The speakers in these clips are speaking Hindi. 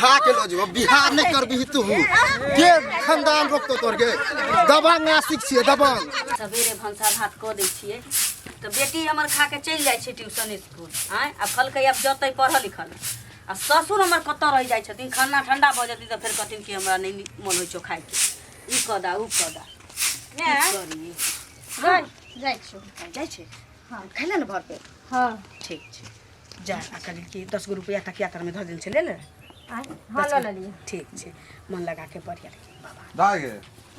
उठा के लो जो बिहार नहीं कर भी तू के खानदान रोकतो तोर के दबंग आशिक छिए दबंग सवेरे भंसा भात क दै छिए तो बेटी हमर खा के चल जाय छै ट्यूशन स्कूल आय आ फल के अब जतै पढ़ लिखल आ ससुर हमर कत रह जाय छथिन खाना ठंडा भ जति त फेर कथिन कि हमरा नहीं मन होय छो खाय के ई कदा उ कदा ने करिए जाय छो जाय छै हां खैले न भर पे हां ठीक छै जा आ कल की 10 रुपया टकिया तर में धर देल छै ले ले हां ल लिए ठीक छै मन लगा के पढ़िया बाबा दागे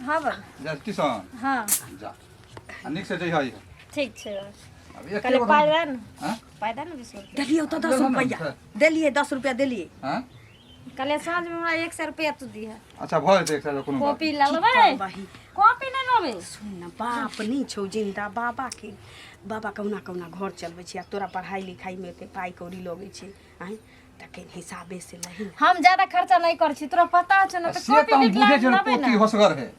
हां बा जा किसान हां जा अनिक से जई हई ठीक छै अब एक कल पायदान हां पायदान 20 रुपया देलिए तो 10 रुपया देलिए 10 रुपया देलिए हां कल साँझ में हमरा 100 रुपया तू दिया अच्छा भय देख sa कोनो बात कॉपी ल लेबै कॉपी नहीं लेबै सुन न बाप नहीं छौ जिंदा बाबा के बाबा कहुना कहुना घर चलबै छी आ तोरा पढ़ाई लिखाई में ते पाई कौड़ी लगै छै आइ त के हिसाबे से नहीं हम ज्यादा खर्चा नहीं कर छी तोरा पता छ न त से कॉपी तो हम निकला बुझे जे लेबै पोती ना होसगर है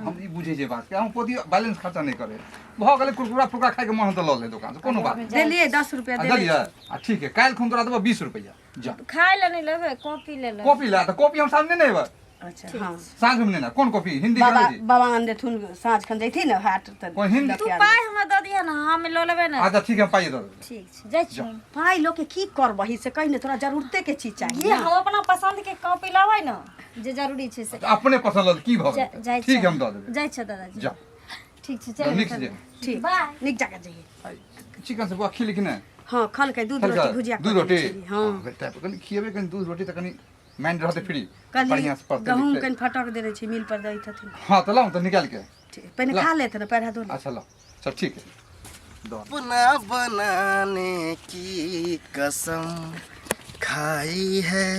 हम ई बुझे जे बात के हम पोती बैलेंस खर्चा नहीं करे भ गेले कुरकुरा फुका खाए के मन त ल ले दुकान से कोनो बात देलिए 10 रुपया दलिए देलिए आ ठीक है काल खुन तोरा देबो 20 रुपया जा खाए ले नहीं लेबै कॉपी ले ले कॉपी ला त कॉपी हम सामने नहीं बा अच्छा हां साँझ में ना कौन कॉपी हिंदी बाबा अंग्रेजी बाबा आन देथुन साँझ खन जैथी न हाट त कोई हिंदी तू पाई हमरा द दिया ना हम ल लेबै ना अच्छा ठीक है पाइए दो ठीक छै जाय छी पाई लो के की करबही से कहि ने तोरा जरूरते के चीज चाहिए ये हम अपना पसंद के कॉपी लाबै ना जे जरूरी छै से अपने पसंद की भ जाय ठीक है हम दे देबे जाय छै दादाजी जा ठीक छै चल निक से ठीक बाय निक जाके जाइए चिकन से बुआ खिली कि ना हां खल के दूध रोटी भुजिया दूध रोटी हां कनी खिएबे कनी दूध रोटी त कनी माइंड रहते फ्री कल बढ़िया से पढ़ते गहूम लिखते। कन फटक देने छी मिल पर दै थथिन हाँ तो लाऊं तो निकाल के पहले खा लेते न पैरा दो अच्छा लो सब ठीक है दो अपना बनाने की कसम खाई है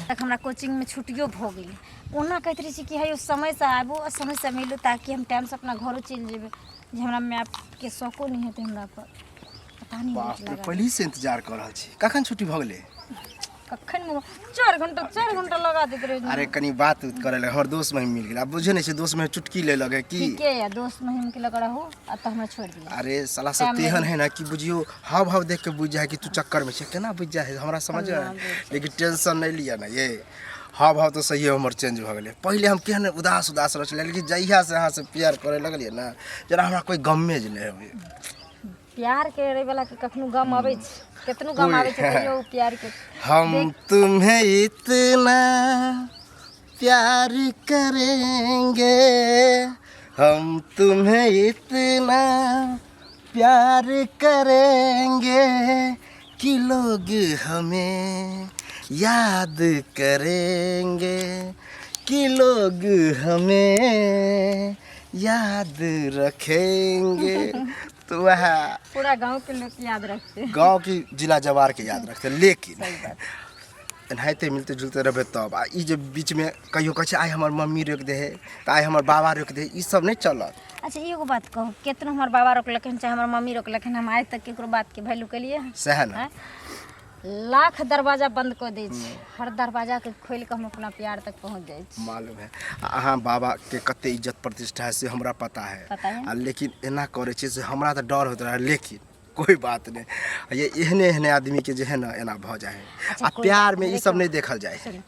तक हमरा कोचिंग में छुट्टियो भ गेल ओना कहत रही छी कि है समय से आबो और समय से मिलू ताकि हम टाइम से अपना घरो चल जेबे जे हमरा मैप के शौको नहीं हेते हमरा पर पता नहीं बाप नीक रे लगा पहले से इंतजार कर रहल छी कखन छुट्टी भ गेले कखन 4 घंटा लगा देत रहे अरे कनी बात करे ले हमर दोस्त में मिल गेल अब बुझे नहीं छै दोस्त में चुटकी ले लगे की ठीक है दोस्त महिम के लगा रहो आ त हमरा छोड़ दिया अरे साला सब तेहन है ना कि बुझियो हाव भाव देख के बुझ जाए कि तू चक्कर में छे केना बुझ जाए हमरा समझ लेकिन टेंशन नहीं लिया ना ये हाव भाव तो सही हमर चेंज भ गेले पहले हम केहन उदास उदास रहले लेकिन जहिया से अहाँ से प्यार करे लगलिए ना जरा हमरा कोई गमे ज नहीं होय प्यार करे वाला के कखनो गम आवे छै केतनो गम आवे छै तैयो प्यार के हम तुम्हें इतना प्यार करेंगे हम तुम्हें इतना प्यार करेंगे कि लोग हमें याद करेंगे कि लोग हमें याद रखेंगे तो वह पूरा गांव के लोग याद रखते हैं गांव की जिला जवार के याद रखते लेकिन एनाहिते मिलते जुलते रहे तब आ ई जे बीच में कहियो कहे छै आइ हमर मम्मी रोक दे है त आइ हमर बाबा रोक दे ई सब नहीं चलत अच्छा एगो बात कहो केतनो हमर बाबा रोकलखिन चाहे हमर मम्मी रोकलखिन हम आज तक केकरो बात के वैल्यू केलिए सह ना लाख दरवाजा बंद कर दै छी हर दरवाजा के खोल के हम अपना प्यार तक पहुंच जाय छी मालूम है अहाँ बाबा के कते इज्जत प्रतिष्ठा है से हमरा पता पता है है? आ लेकिन एना करे छै से हमरा त डर होत रहे लेकिन कोई बात नहीं ये एहने एहने आदमी के जे है ना एना भ जाए अच्छा, आ कोई प्यार बात में नहीं, ई सब नहीं देखल जाए सुनो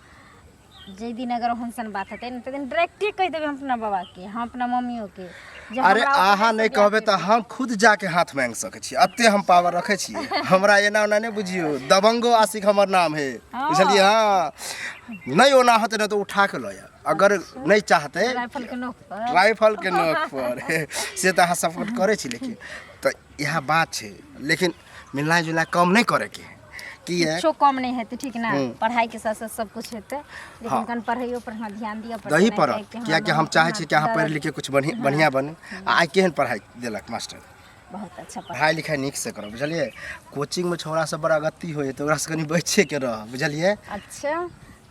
जे दिन अगर हमसन बात हेतै न त दिन डायरेक्टली कह देबै हम अपना बाबा के हम अपना मम्मियों के जे अरे हमरा अहाँ ओकरा नहीं से कहबे बियाह तो हम खुद जाके हाथ मांग सके छी अते हम पावर रखे छी हमरा एना ओना नहीं बुझियो दबंगो आशिक हमर नाम है हाँ। बुझलिए हाँ नहीं ओना होते ना तो उठा के लो अगर नहीं चाहते राइफल के नोक पर राइफल के नोक पर से तो अहाँ सपोर्ट करे छी लेकिन तो यह बात है लेकिन मिलना जुलना कम नहीं करे के की है कुछो कम नहीं हेतै ठीक ना पढ़ाई के साथ साथ सब कुछ हेतै लेकिन कन पढ़ाइयो पर हमरा ध्यान दिया पड़तै दही पर किया कि हम चाहे छी कि अहाँ पढ़ लिख के कुछ बढ़िया बने आई केहन पढ़ाई देलक मास्टर बहुत अच्छा पढ़ाई लिखाई नीक से करो बुझलिए कोचिंग में छोरा सब बड़ा गति होय तो ओकरा से कनी बचे के रह बुझलिए अच्छा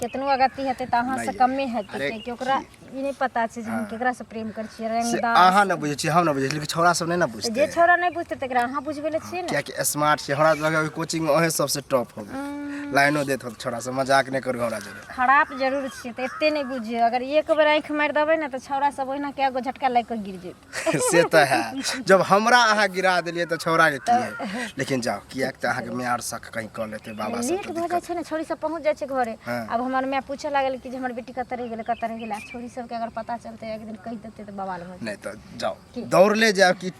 केतनो अगति हेतै त अहाँ से कमे हेतै अरे कि ओकरा ई नहीं पता छै जे हम केकरा से प्रेम कर छियै से रंगदार अहाँ न बुझे छी हम न बुझे छी, लेकिन छौड़ा सब नहीं ना बुझते जे छोरा नहीं बुझते तकरा अहाँ बुझबे छियै ना। क्या कि स्मार्ट छै, हमरा लगे कोचिंग में ओहे सबसे टॉप हो लाइनो देत हो छौड़ा सब, मजाक नहीं करू हमरा जरे। खराब जरूर छियै त एते नहीं बुझियो, अगर एक बेर आंख मार देबै ना त छौरा सब ओहिना के एगो झटका लाग के गिर जेत। से तो है, जब हमरा अहाँ गिरा दिलिए तो छौड़ा के की है, लेकिन जाओ किया कि अहाँ के म्यार शक कहीं कर लेते बाबा सब लेट भ जाय छै ना, छोरी सब पहुंच जाय छै घरे। अब हमर माय पूछे लागल कि जे हमर बेटी कतऽ रह गेलै, छोरी सब के अगर पता चलते एक दिन कह देते तो बवाल भ नहीं तो जाओ दौड़ ले जाओ कि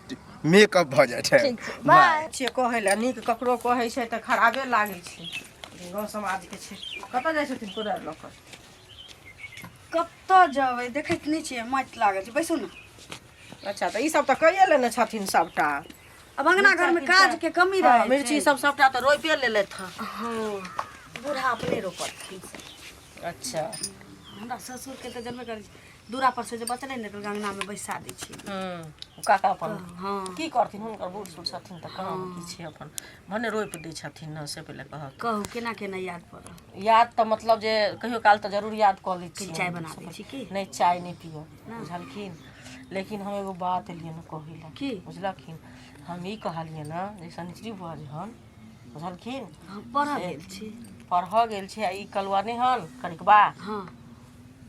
मेकअप भ जाए छै। ठीक छै बाय। छियै कहै लए नीक ककरो कहै छै तऽ खराबे लागै छै, गाँव समाजके छै। कतऽ जाइ छथिन कोदारि लऽ कऽ? कतऽ जेबै देखैत नहि छियै माटि लागल छै, बैसू ने। अच्छा तऽ ई सब तऽ कैए लेने छथिन सबटा। अब अंगना घर में काज के कमी हाँ, रहे, मिर्ची सब सबटा तऽ रोपे लेले था। हाँ बूढ़ा अपने रोपलखिन। अच्छा हमरा ससुर के तऽ जनबे करै छी, दूरा पर से जे बचलै ने तऽ अंगना में बैसा दै छी। काका अपन हाँ की करथिन, हुनकर बूढ़ सूढ़ छथिन तऽ काम की छै अपन भने रोपि दै छथिन न, से पहिले कहत। कहू केना केना याद पड़ल? याद तऽ मतलब जे कहियो काल तऽ जरूर याद कऽ लै छी। चाय बना दै छी की? नहीं चाय नहीं पियो, बुझलखिन। लेकिन हम एगो बात एलियै न कहै लए की? बुझलखिन, हम ई कहलियै न जे सनिचरी बुआ जे हन बुझलखिन हम पढ़ गेल छी। पढ़ऽ गेल छै, आ ई कलुआ नहीं हन कनिकबा, हाँ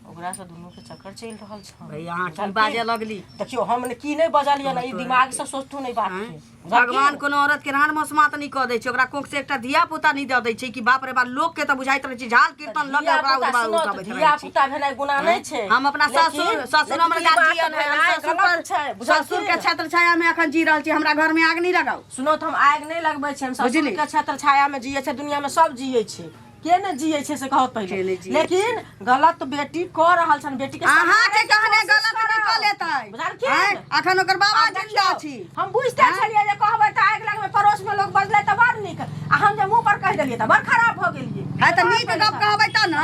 ओकरा से दुनू के चक्कर चलि रहल छ। भाई अहाँ की बाजे लगली? देखियो हम की नहीं बजलियै न, ई दिमाग से सोचतू नहीं बात के। भगवान कोनो औरत के रान मसमात नहीं कह दै छै, ओकरा कोख से एकटा धिया पुता नहीं दे दै छै कि बाप रे बाप। लोग के त बुझाइत रहै छै झाल कीर्तन लगे ओकरा उठाबैत धिया रहै छै। पुता भेनाइ गुनाह नहीं छै। हम अपना ससुर हमर गार्जियन है, ससुर के छत्र छाया में अखन जी रहल छी, हमरा घर में आग नहीं लगाऊ। सुनो तो हम आग नहीं लगबै छी, हम ससुर के छत्र छाया में जियै छै, दुनिया में सब जियै छै, के ने जियै छै से कहत पहिले। लेकिन गलत बेटी कह रहल छन, बेटी के अहाँ के कहने गलत नहीं क लेतै, बुझलखिन। अखन ओकर बाबा जिंदा छी। हम बुझते छलियै जे कहबै त आग लगमे पड़ोस में लोग बजलै त बड़ नीक, आ हम जे मुंह पर कह देलियै त बड़ खराब भ गेलियै। है त नीक गप कहबै त न,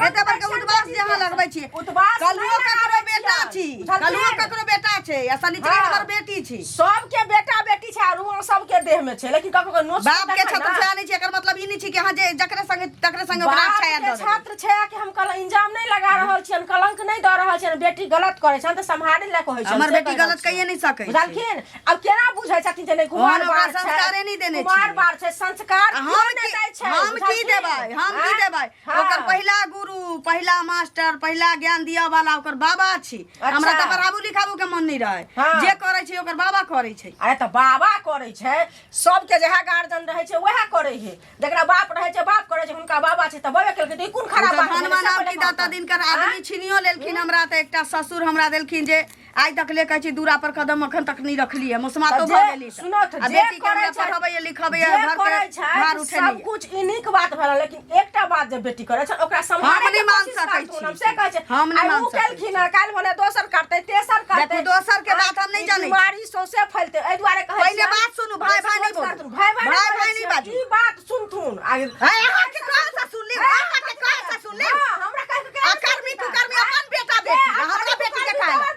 एते बड़ के उद्वास जहां लगबै छी। कलुओ ककरो बेटा छी, कलुओ ककरो बेटा छै, आ सनिचरी हमर बेटी छी। सबके बेटा बेटी छै, रुआ सबके देह में छै, लेकिन ककरो नोच बाप के छत्र छाया नहीं छै, एकर मतलब ई नहीं छै कि अहाँ जे जकरे संगे ओकरा छाया दे। छात्र छाया के हम कल इंजाम नहीं लगा रहल छियन, कलंक नहीं द रहल छियन। बेटी गलत करे छन त संभाले ला कहै छन, हमर बेटी गलत कहिए नहीं सकै छै। बुझलखिन। अब केना बुझै छथिन जे नहीं कुमार बार छै, संस्कारे नहीं देने छी। कुमार बार छै, संस्कार हम नहीं दै छै। हम की देबै, हम की देबै? ओकर पहिला गुरु, पहिला मास्टर, पहिला ज्ञान दिया वाला ओकर बाबा छी। हमरा त पढ़ाबू लिखाबू के मन नहीं रहे, जे करे छै ओकर बाबा करे छै। अरे त बाबा करे छै, सबके जहाँ गार्जियन रहे छै वएह करे है। जकरा बाप रहे छै बाप करे छै, हुनका बाबा छै त बबे केलकै, त ई कोन खराब बात भेलै? भगवान आपकी दाता दिनकर आदमी छिनियो लेलखिन हमरा, त एकटा ससुर हमरा देलखिन जे आइ तक ले कहै छी दूरा पर कदम अखन तक नहीं रखली है, मुसमातो भ गेली। सुनो त आ बेटी के हमरा पढ़ाबै लिखाबै घर के भार उठे सब कुछ इनिक बात भेल, लेकिन एकटा बात जे बेटी करे छै ओकरा संभाले के मान कोशिश सकै करथुन। छी। हम से कहै छै हम नहीं मान सकै केलखिन, काल भने दोसर करतै, तेसर करतै। देखू दोसर के बात हम नहीं जानै छी। बीमारी सौसे फैलतै, एहि दुआरे कहै पहिले बात सुनू, भाई भाई नहीं बोलू, भाई भाई नहीं बाजू। ई बात सुनथुन। अहाँ के कह से सुन ली, अहाँ के कह से सुन ली। हमरा कह के अकर्मी कुकर्मी अपन बेटा बेटी, हमरा बेटी के कहला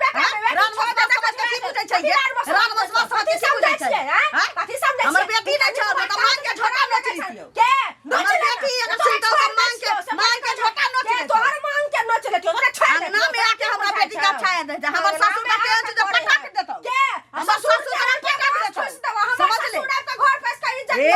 राम मसवा समझ के की बुझै छै? राम मसवा समझ के की बुझै छै? कथि समझै छै? हमर बेटी नहीं छ, त मान के झोटा नोच लियो। के हमर बेटी अगर सुनतो त मान के झोटा नोच लियो। तोहर मांग के नोच लेतियो, तोरा छोड़ अंगना में आके हमरा बेटी का छाया दे, हमर ससुर का केहन चीज पटाक देतो। के हमर ससुर का पटाक देतो, समझ ले। तो घर पे इसका इज्जत ए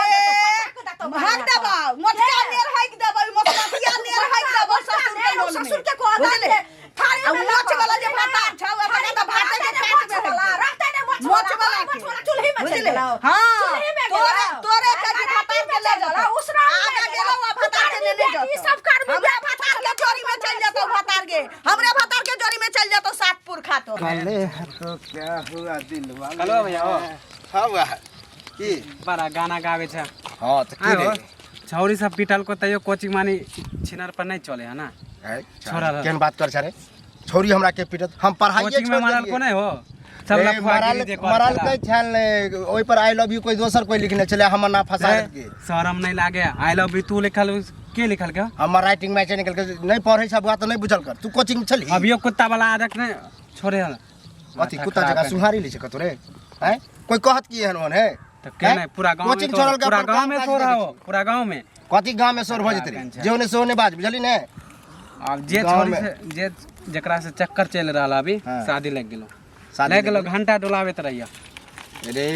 देतो, भाग देबा, मोटका नेर हाइक देबा, मोटका नेर हाइक देबा ससुर के लोल में। ससुर के को बुझले? थारी में मोच वाला जे भाता छाव अपना त भाते के पेट में वाला रहला। रहते ने मोच वाला के चूल्ही में बुझले? चल गेलो। हां चूल्ही में तोरे गेलो। तोरे के जी भाता के ले जा उसरा आगे गेलो भाता के ले जा। ई सब कर हमरा भाता के जोरी में चल जातो भातार के, हमरे भातार के जोरी में चल जातो सातपुर खातो। काले तो क्या हुआ दिलवा? हेलो भैया हो। हां हुआ की बड़ा गाना गावे छ। हां त की रे छौरी सब पिटल को तैयो कोचिंग मानी छिनर पर नहीं चले है ना। छोरा केन बात कर छरे? छोरी हमरा के पिटत, हम पढ़ाइए कोचिंग में छोड़ मारल को नहीं हो। सब ए, लफड़ा गिरी जे मरल के छल ओइ पर आई लव यू कोई दोसर कोई लिखने चले, हमर ना फंसा के। शरम नहीं लागे, आई लव यू तू लिखल के लिखल के? हमर राइटिंग मैच निकल के नहीं पढ़ै छ बुआ त नहीं बुझल कर। तू कोचिंग में चली अब यो कुत्ता वाला आदत नहीं छोड़े है। अथी कुत्ता जगह सुहारी ली छ कतोरे हैं? कोई कहत की हन है तो के नहीं पूरा गांव में कोचिंग छोड़ल के पूरा अपन गांव काम में काज सो रहा देखै हो, पूरा गांव में कथी गांव में शोर भ जते रे? जेउने सोने बाज बुझली ने? अब जे गाँव छोरी में- से जे जकरा से चक्कर चल रहा अभी हाँ। शादी लग गेलो शादी लग गेलो लग घंटा डोलाबे रहिया अरे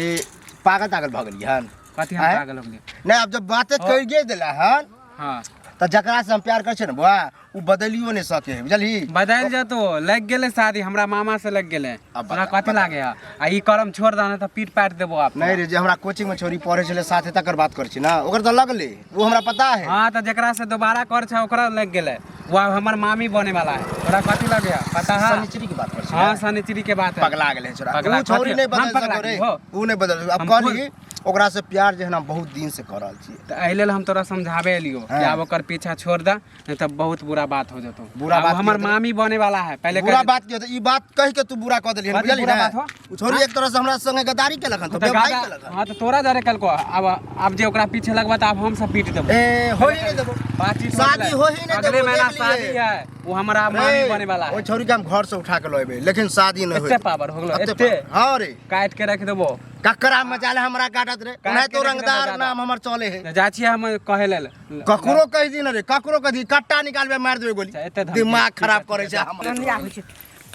पागल तागल भऽ गेलियै हन कथी हम आँय? पागल हो गेलियै नहीं अब जब बातें करिए दिला हन हाँ तो जकरा से हम प्यार करे छै ने बुआ उ बदलियो नहीं सके है बुझली बदल जातो लग गेले शादी हमरा मामा से लग गेले अब हमरा कथी लागे है आ ई करम छोड़ दाना त पीट पाट देबो आप नहीं रे जे हमरा कोचिंग में छोरी पढ़े छले साथे तकर बात कर छी ना ओकर तो लगले वो हमरा पता है हाँ तो जकरा से दोबारा कर छ ओकरा लग गेले वो अब हमर मामी बने वाला है ओकरा कथी लगे है पता है सनिचरी की बात कर छी हाँ शनिचरी के बात है पगला गेले छोरा पगला उ छोरी कथी? नहीं हम बदल पगला सको रे गेली हो। उ नहीं बदल अब हम कहली ओकरा से प्यार जे है ना बहुत दिन से कर रहल छी तो एहि लेल हम तोरा समझावे एलियो कि हाँ। अब ओकर पीछा छोड़ दा नहीं तो बहुत बुरा बात हो जतो बुरा अब बात हमर की होतै? मामी बने वाला है पहले बुरा कह- बात की होता ई बात कह के तू बुरा कह देलिहन कथी बुझली बुरा ना बात हो? उ छोरी एक तरह से हमरा संगे गद्दारी केलखन तो तो भाई गादा- केलखन हाँ तो तोरा जरे कल को अब जे ओकरा पीछे लगवा तो अब हम सब पीट देबो ए होई नहीं देबो बातचीत हो शादी गेलै। हो ही नहीं अगले देबो, महीना देख लिए। शादी है वो हमारा मामी बने वाला ओ है छोरी के हम घर से उठा के लएबे लेकिन शादी नहीं होई एते पावर हो गेलो एते हां रे काट के रख देबो ककरा मजाले हमरा काटत रे काट नहीं के तो रख देबो रंगदार ज्यादा। नाम हमर चले है तो जा छियै हम कहे लेल ककरो कह दी ना रे ककरो कह दी कट्टा निकालबे मार देबे गोली अच्छा, एते धमकी दिमाग देतै। खराब करे छै हमर कन्या होइ छै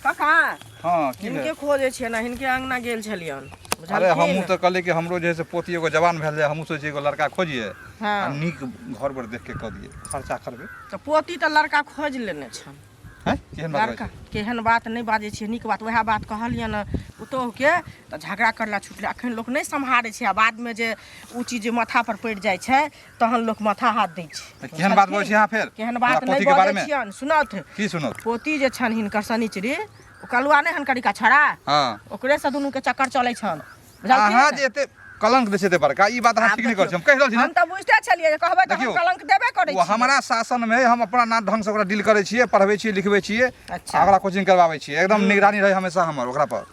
काका हाँ की हिनके है खोजे छियै ना हिनके अंगना गेल छलियन अरे हमहू तो कहले कि हमरो जे है से पोती एगो जवान भेल जाए हमहू सोचे एगो लड़का खोजिए हाँ। आ नीक घर पर देख के कह दिए खर्चा करबे तऽ पोती तऽ लड़का खोज लेने छन हैं केहन बात लड़का छै केहन बात नहीं बाजै छियै नीक बात वएह बात कहलियै ने पुतोह के तऽ झगड़ा करला छुटलै अखन लोक नहीं सम्हारै छै आ बाद में जे उ चीज जे माथा पर पड़ि जाइ छै तहन लोक माथा हाथ दै छै तऽ केहन बात बोलै छी अहाँ फेर केहन हमरा बात पोती नहीं के बारे बाजै में छियन सुनत की सुनत पोती जे छन हिनकर शनिचरी ओ कलुआ नहीं हन करिका छड़ा हाँ ओकरे से दुनू के चक्कर चलै छन अहाँ बुझलखिन जे एते कलंक दै छै एते बड़का ई बात अहाँ आब ठीक नहीं देखियौ, करै छी हम कहि रहल छी हम ने तऽ बुझते छलियै जे कहबै तऽ हम देखियौ, कलंक देबे करै वो छी हमारा शासन में हम अपना ना ढंग से ओकरा डील करे छियै पढ़बै छियै लिखबै छियै अच्छा। आ ओकरा कोचिंग करवाबै छियै एकदम निगरानी रहे हमेशा हमर ओकरा पर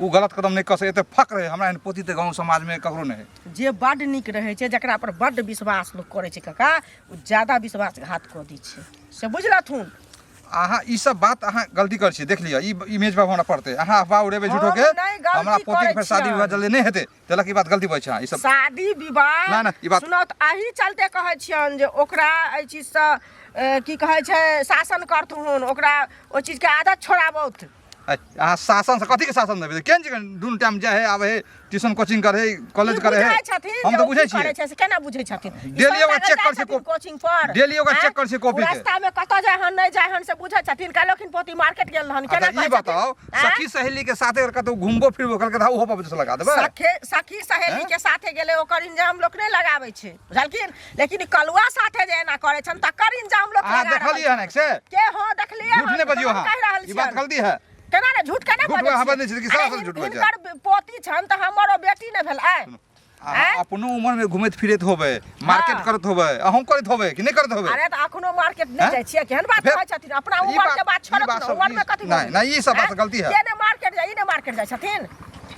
उ गलत कदम नहीं कर सके एते फक रहे हमरा एहन पोती ते गांव समाज में ककरो नहीं है जे बड्ड नीक रहै छै जकरा पर बड्ड विश्वास लोक करै छै काका ओ ज्यादा विश्वासघात कऽ दै छै से बुझलथुन अहाँ ई सब बात अहाँ गलती कर छी देख लिया ई इमेज पर हमरा पड़ते अहाँ अफवाह उड़ेबै झूठो के हम नहीं गलती हमरा पोती के करै फेर शादी छियै। विवाह जल्दी नहीं हेतै तेलक ई बात गलती बोलै छै अहाँ ई सब शादी विवाह ना, ना, ई बात- सुनत अही चलते कहै छियन जे ओकरा एहि चीजसँ की कहै छै शासन करथुन ओकरा ओहि चीजके आदत छोड़ाबौथ अहाँ शासन से कथी के शासन देबै केहन जगह दुनू टाइम जाए है आबै है ट्यूशन कोचिंग करे है कॉलेज करे है बुझै छथिन हम जे तो ओ बुझै की करै छियै छै से केना बुझै छथिन डेली ओकरा चेक कर छै कोचिंग पर डेली ओकरा चेक कर छै कॉपी के रास्ता में कतऽ जाय हन नहीं जाय हन से बुझै छथिन काल्हिखिन पोती मार्केट गेल रहन केना अच्छा ई बताओ सखी सहेली के साथे अगर कतौ घुमबो फिरबो करके तऽ ओहो पर लगा देबै सखी सहेली के साथे गेले ओकर इंजाम लोक नहीं लगाबै छै बुझलखिन लेकिन कलुआ साथे जे एना करै छन तकर इंजाम लोक अहाँ लगा रहल देखलियै हन से छै। के हो देखलियै झूठ नहीं बजियो हम अहाँ कहि रहल ई बात छियन। गलती है केना रे झूठ केना झूठ बजै अहाँ छियै? बजै छियै कि अरे सासुर झूठ बजै छै? हिनकर पोती छन तऽ हमरो बेटी ने भेल आय अहाँ अपनो उम्र में घुमैत फिरैत होबै मार्केट हाँ। करत होबै अहूँ करत होबै कि नहीं करत होबै अरे तऽ अखनो मार्केट नहीं हैं? जाइ छियै केहन बात फेर- कहै छथिन अपना ई उम्र के बात- बात ई छोड़त बात न सब- उम्र में कथी नहीं, नहीं, ई सब बात हैं? गलती है। के ने मार्केट जाइ ई ने मार्केट जाइ छथिन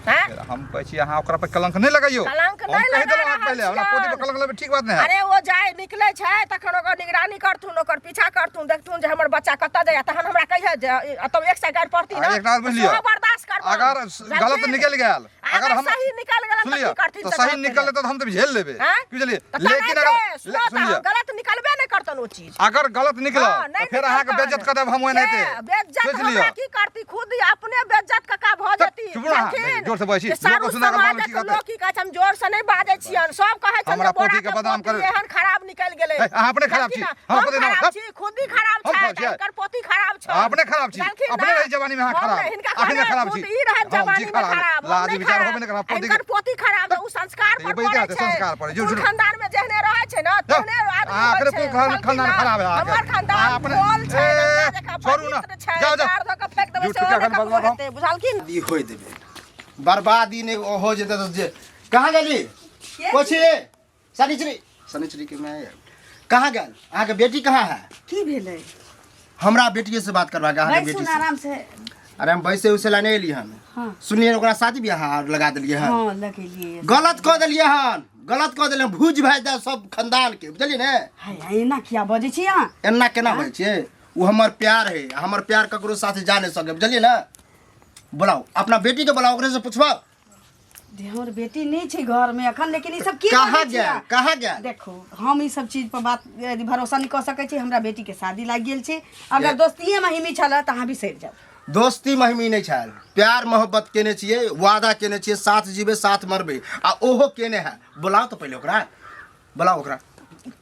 हैं फेर हम कहै छी अहाँ ओकरा पर कलंक नहीं लगाइयो कलंक हम नहीं कहि लगा देलहुँ अहाँ रहल पहिले हमरा पोती पर छियन। कलंक लगाबै ठीक बात नहीं है अरे वो जाय निकले छै तखन ओकर निगरानी करथुन ओकर पीछा करथुन देखथुन जे हमर बच्चा कतऽ जाय तहन हमरा कहिए जे तब एक साइड पड़ती ना एक बात बुझ लिअ। सेहो बर्दाश्त करबो अगर गलत निकल गेल अगर सही निकल गेल सुन लिअ तऽ की करथिन तो से सही कहते निकल हैं। तो हम तो झेल लेबै हैं? बुझलिए तऽ लेकिन कहै अगर छै, सुनो सुन तऽ लिअ गलत निकलबे नहि करतन ओ चीज अगर गलत निकल हाँ, तो नहीं फिर अहाँ के निकलतन। बेइज्जत कर देब हम एनाहिते के बेइज्जत सोच हमरा लिअ की करती खुद ही अपने बेइज्जत कका भऽ तऽ जेती चुप रह, बुझलखिन? जोर से बजै छी। जे सारू लोक सुना कऽ मालूम की समाजक कहतै? लोक की कहै छै हम जोर से नहीं बाजै छियन सब कहै छन हमरा जे बोरा पोती के बदनाम पोती कर- एहन खराब निकल गेलै है, अहाँ अपने खराब छी। बुझलखिन? हमरा हम पोती नहीं- खराब छी खुद ही खराब हम छै खराब छियै। हिनकर पोती खराब छै अहाँ अपने खराब छी। बुझलखिन अपने ना? रही जवानी में अहाँ हम खराब। नहीं, हिनका अखने कहने खराब खुद छी। ई रहत हम जी जवानी में खराब। खराब लाज हम नहीं विचार खराब। होबे नहीं करब, पोती के- हिनकर पोती खराब तऽ उ संस्कार ई पर बुझिते पड़ै हेतै, छै संस्कार पर। जो कुल शुरू- खानदान में जेहने रहै छै ना तेहने आदमी अहाँ होइ अपने छै, कुल खानदान बुझलखिन ना? खराब है अहाँके। हमर खानदान अहाँ अपने- बोल छै ए, रंगा जकाँ छोड़ू ना। पवित्र छै जाओ, जाओ। चार धऽ कऽ फेंक देबै झूठ सेहो के नहि एखन ककरो बजबाउ। हेतै बुझलखिन ई होई देबे बर्बादी ने हो जेते तो जे कहाँ गेली कोची शनिचरी शनिचरी के मैं कहाँ गेल अहाँ के बेटी कहाँ है की भेलै हमरा बेटिए से बात करवा के अहाँ के बैसू बेटी ने से आराम से अरे हम बैसे उसे ला नहीं एलिए हन हाँ सुनिए ओकरा शादी ब्याह लगा देलिए हन हाँ लगेलिए गलत कह देलिए हन गलत कह देलिए भूज भाई दे सब खानदान के बुझलिए ने हाय हाय एना किया बजै छी अहाँ एना केना बजै छियै वो हमर प्यार है हमर प्यार ककरो साथे जा नहीं सके बुझलिए ना बुलाओ अपना बेटी के बुलाओ ओकरे से पूछबो हमर बेटी नहीं छे घर में अखन, लेकिन ई सब की कहाँ गया कहाँ गया? देखो हम ई सब चीज पर बात यदि भरोसा नहीं कर सकै छी। हमरा बेटी के शादी लाग गेल छे, अगर दोस्तीये में हिमी छला त अहाँ भी सैर जाओ। दोस्ती महिमी नहीं छल, प्यार मोहब्बत केने छिए, वादा केने छिए, साथ जीबे साथ मरबे, आ ओहो केने है। बुलाओ तो पहले ओकरा, बुलाओ ओकरा।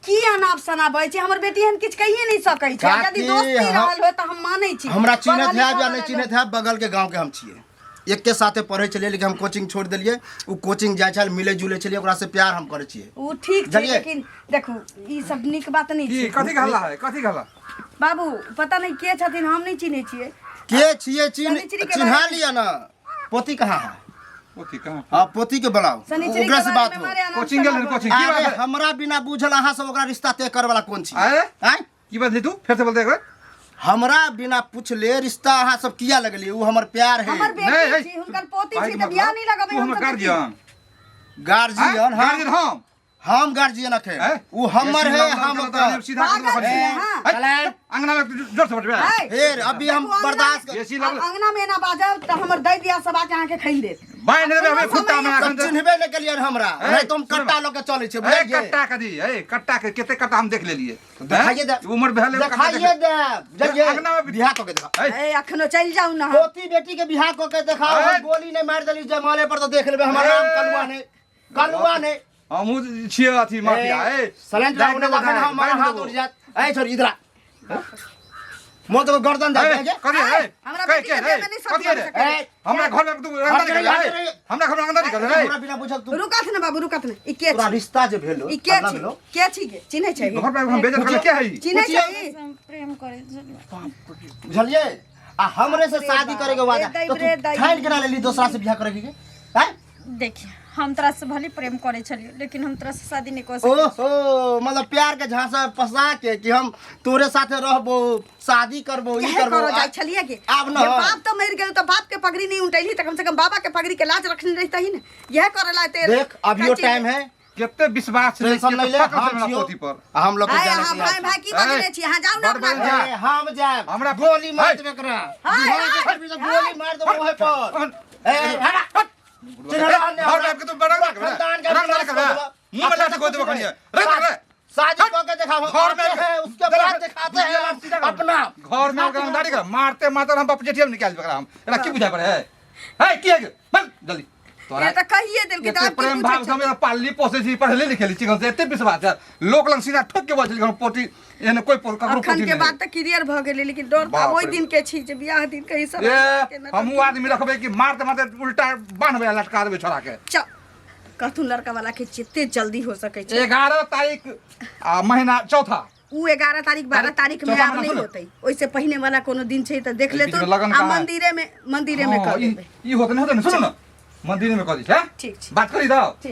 की अनाप शनाबै छै, हमर बेटी हन किछ कहिए नहीं सकै छै। काकी, यदि दोस्ती रहल हो त हम मानै छी। हमरा चिन्हत पढ़ल है या लिखल नहीं है चिन्हत है, बगल के गांव के हम छिए, एक के साथे पढ़े चलिए, लेकिन हम कोचिंग छोड़ दिलिए। उ कोचिंग जाय छल, मिले जुले चलिए, ओकरा से प्यार हम करे छिए। उ ठीक छै, जानिए? लेकिन देखो ई सब नीक बात नहीं की छै। कथी कहला है, कथी कहला? बाबू पता नहीं के छथिन, हम नहीं चिन्है छियै। के छिए शनिचरी के चिन्हा बारे में- लिया ना। पोती कहाँ है? पोती कहाँ? हाँ, पोती के बुलाओ, शनिचरी ओकरा के से बारे बात में हो। हमारे अनाप कोचिंग गेल शनाबै। कोचिंग की बात अरे है? हमरा बिना बुझल अहाँ सब ओकरा रिश्ता तय करे वाला कौन छी? आए आय की बात है, तू फिर से बोलते एक बार? हमरा बिना पूछले रिश्ता अहाँ सब किया लगलिए? उ हमर प्यार है। हमर नहीं, बेटी है। छी, हुनकर पोती भाई छी, के त बियाह मतलब, नहीं लगाबै। तू हमर गार्जियन गार्जियन गार्जियन हम हम गार्जियन है। हैं? उ हमर ये है, सीधा हम मतलब ओकर। सीधा पागल मतलब छी, है। हाँ। चलाए। अंगना में जोर से बटबे है। फिर अभी हम देखो, बर्दाश्त अंगना कर। ये सी लग अंगना में ना बाजब त हमर दै दिया सब आके अहाँ के खैल देत। बाय ने हमें खुट्टा में सब अखन चिन्हबे नहीं कलियन हमरा, ए, नहीं तुम सुन कट्टा लोग के चले छे, ए बुझलिए? कट्टा कदी ए कट्टा के केते कट्टा हम देख लेलिए। दिखाइए दे। उम्र भेले दिखाइए दे, जल्दी अंगना में बियाह को के दिखा। ए अखनो चल जाऊ ना। पोती बेटी के बियाह को के दिखाओ। ए। हम गोली नहीं मार दली जमाले पर तो देख लेबे। हमर नाम कलुआ नहीं, कलुआ नहीं। हम छिए अथी माफिया ए सलेंट राउंड में हम हमारा हाथ उड़ जात। ए छोड़ इधर आ। मो तो गर्दन दे दे। कदी ए हमरा कह बेटी के के ए देह में नहीं कदी सब रे कर ए हमरा घर में तू अंदर निकल ए हमरा घर में अंदर निकल ए हमरा बिना बुझल तू रुकत न बाबू, रुकत न। ई के तोरा छी? रिश्ता जे भेलो ई के छी? के छी के? चिन्है छै? घर में हम बेइज्जत कर क्या है चिन्है छै? हम प्रेम करे बुझलिए? आ हमरे से शादी करे के वादा रे तो रे तू दाई। ठान के ना लेली दूसरा से बियाह करे के? हैं? देखिए, हम तोरा से भले प्रेम करे छलियो, लेकिन हम तोरा से शादी नहीं कर सकते। ओहो, मतलब प्यार के झांसा फंसा के कि हम तोरे साथे रहबो, शादी करबो, ई यह करबो। करो जाय छलिए के। अब न ये बाप तो मर गेल तो बाप के पगड़ी नहीं उठैली त कम से कम बाबा के पगड़ी के लाज रखनी रहता ही न। यह करेला तेरे देख अभियो टाइम है, कितने विश्वास टेंशन नहीं ले। हम मेरा छियो, पोती पर हम लोग के आय जाने हां के भाई लिए। भाई की बजने छी? हां जाऊ ना बड़ अपना बड़ घर। ए, हम जाए हमरा- गोली मार हाय। देबे करा। हाय, बिहार के हाय, करबी तो गोली मार दो ओहे पर। ए हट। घर में के तू बड़ा कर रंग ना कर मुंह में लात को दे बखनिया रे रे शादी को के दिखाओ। घर में है उसके बाद दिखाते हैं अपना। घर में गंगाड़ी का मारते मारते हम बाप जेठिया में निकाल बकरा हम एला की बुझा पड़े है की है बल जल्दी तोरा ये तो कहिए दिल की एते तो प्रेम भाव से मेरा पालली पोसे छी पढ़ले लिखेली चिकन से एते विश्वास है लोक लंग सीना ठोक के बोल हम पोती एने कोई ककरो अखन पोती के नहीं बाद त क्लियर भ गेलै, लेकिन डर था बाप ओइ रे। दिन के छी जे बियाह दिन कहीं सब ए हमहु आदमी रखबे कि मारते मारते उल्टा बांधबे लटका देबे छोरा के च कहथुन लड़का वाला के जितने जल्दी हो सके छै। 11 तारीख महीना चौथा उ 11 तारीख 12 तारीख में चौथा आब में नहीं सुनो। होतै। ओइसे पहले वाला कोनो दिन छै त देख एहि लेतो। बीच में लगन आ कहाँ है? मंदिरे में कर देबै। ई होत नहीं सुनो ना मंदिर में करी है ठीक छै। बात करी दो ठीक।